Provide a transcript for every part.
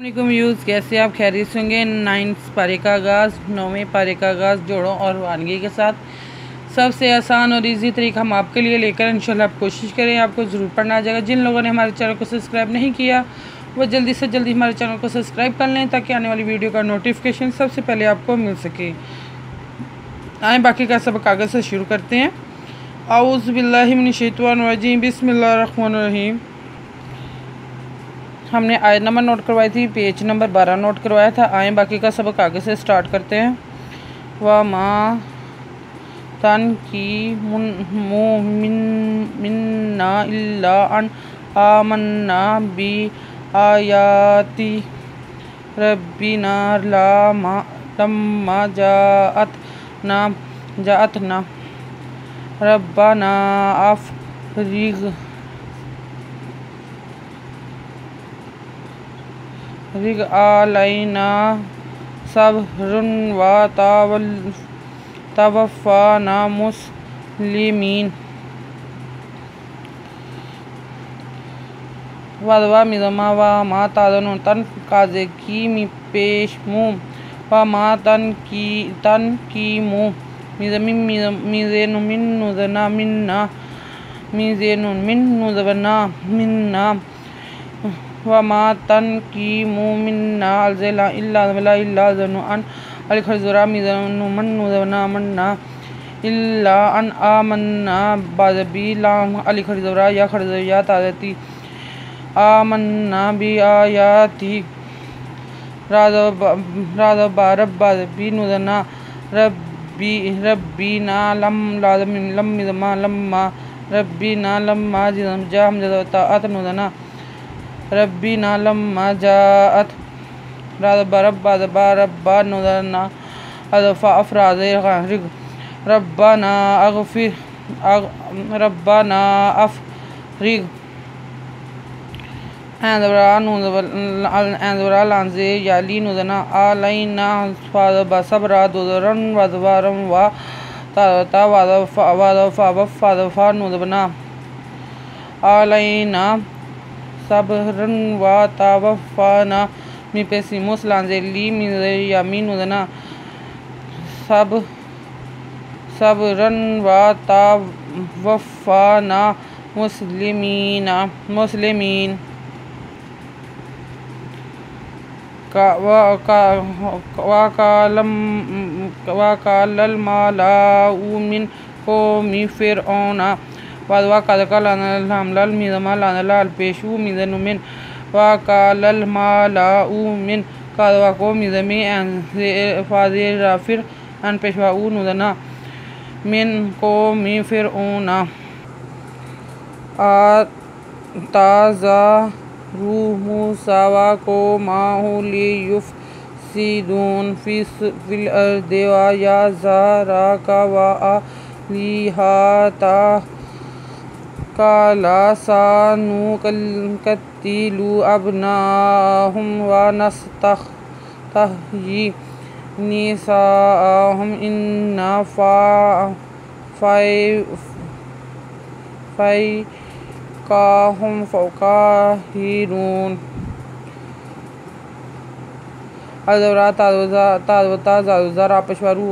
वालेकुम यूज़, कैसे आप खैरियत से होंगे। 9 पारे का आगाज़, 9वें पारे का आगाज़ जोड़ों और वानगी के साथ सबसे आसान और इजी तरीका हम आपके लिए लेकर इंशाल्लाह आप कोशिश करें, आपको ज़रूर पढ़ना आ जाएगा। जिन लोगों ने हमारे चैनल को सब्सक्राइब नहीं किया वो जल्दी से जल्दी हमारे चैनल को सब्सक्राइब कर लें ताकि आने वाली वीडियो का नोटिफिकेशन सबसे पहले आपको मिल सके। आए बाकी का सबक कागज़ से शुरू करते हैं। औज़ु बिल्लाहि मिनश शैतानिर रजीम, बिस्मिल्लाहिर रहमानिर रहीम। हमने आयत नंबर नोट करवाई थी, पेज नंबर 12 नोट करवाया था। आए बाकी का सबक आगे से स्टार्ट करते हैं। व मा तन की मिन्ना इल्ला अन आमन्ना बी आयाति रब्बिना लम्मा जाअतना रब्बाना रिग आलैना सब्रन व तवफ़्फ़ाना मुस्लिमीन। वदवा मिज़मा व मा तादनु तन काजे की मी पेश मुँह व मा तन की मुँह मिज़मी मिज़ेनु मिन नुज़ना मिन्ना मिज़ेनु मिन नुज़वना मिन्ना व मा तन की मुँह मिन्ना अलज़ला इल्ला ज़नु अन अलखज़रा मिज़नु मन नुज़वना मन्ना इल्ला अन आमन्ना बाज़बी लाम अलखज़रा या खज़या ताज़ती आमन्ना बी आयाती राज़बा रब्बी नुज़ना रब्बीना लम्मा रब्बीना लम्मा जाम जज़ात नुज़ना रब्बीना लम्मा जाअत रब्बा नुज़ना अज़फ़ा अफ़राज़ रिग रब्बाना अफ़रिग ऐंज़वरा लांज़े याली नुज़ना आलैना सब्रा दुज़रन वज़वारम व ताता वफ़ा नुज़बना आलैना सब्रन व तवफ़्फ़ाना मी पेसिमुस लांज़े ली मिज़यामी नुज़ना सब्रन व तवफ़्फ़ाना मुस्लिमीन। वक़ालल मलाउ मिन क़ौमि फ़िरऔना वदवा कदकल हमलल मिज़मा लानल पेशु मिज़नु मिन वक़ालल मलाउ मिन कदवा को मिज़मी फ़ाज़िरा फिर अन पेशवाउ नुज़ना मिन क़ौमि फ़िरऔना ताज़ारू मूसा व क़ौमहु लियुफ़्सिदू फ़िल अर्दि व यज़रका व आलिहता क़ाला सनुक़त्तिलु अब्नाअहुम व नस्तहयी निसाअहुम इन्ना फ़ौक़हुम क़ाहिरून। अलज़वरा ताज़ारू पेशवारू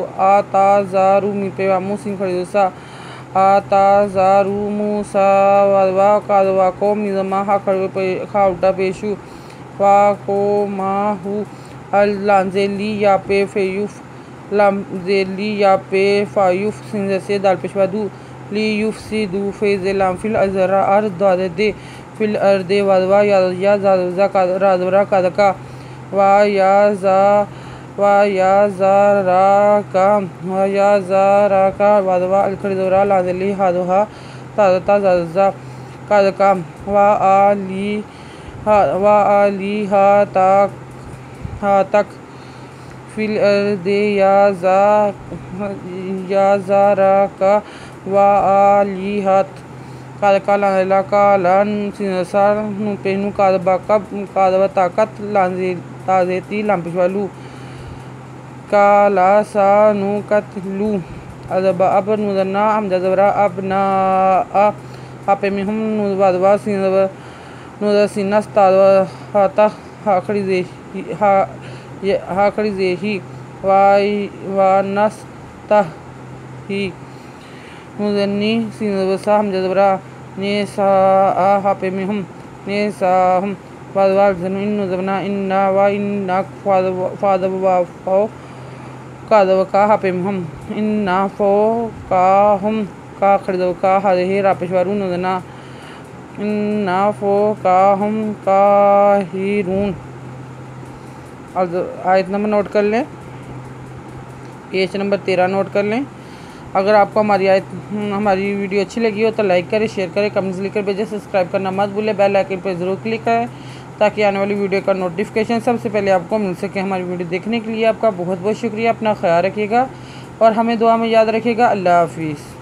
ताज़ारू मी पेवामू सिंह खड़ीदोसा ताज़ारू मूसा वदवा कदवा को मिज़मा खाउटा पेशु व क़ौमहु लांज़ेली या पे फ़युफ़ लांज़ेली या पे फ़युफ़ सिंह से दाल पेशवादू लियुफ़्सिदू फ़ेज़लाम फ़िल अर्दि फ़िल अर्दि वदवा राज़वरा कदका व यज़रका वदवा अलखज़रा लांज़ेली हादुहा ताज़ा कदका व आलिहतक फ़िल अर्दि यज़रका व आलिहत कदका लांज़ेला काला सिनसा पेनु कदवा ताकत ताज़ेती लांपेशवालू काला सनुक़त्तिलु अज़बा अब नुज़ना हमजा ज़बरा अबना आपे मिहुम नुज़वा सिनस ताज़वा हाता आखिरी हा खड़ी जे ही वानस्ता ही मुजन्नी सिनबसा हमजबरा ने सा हा पे में हम ने सा हम वादवाल जनु इन जबना इन्ना वा इन्ना फादव वा फो कादव का हा पे में हम इन्ना फो का हम का खरीदव का हा हे रापेशवारू नजना इन्ना फो का हम का ही रून। आयत नंबर नोट कर लें, पेज नंबर 13 नोट कर लें। अगर आपको हमारी वीडियो अच्छी लगी हो तो लाइक करें, शेयर करें, कमेंट्स लिखकर भेजें। सब्सक्राइब करना मत भूलें, बेल आइकन पर ज़रूर क्लिक करें ताकि आने वाली वीडियो का नोटिफिकेशन सबसे पहले आपको मिल सके। हमारी वीडियो देखने के लिए आपका बहुत बहुत शुक्रिया। अपना ख्याल रखिएगा और हमें दुआ में याद रखिएगा। अल्लाह हाफिज़।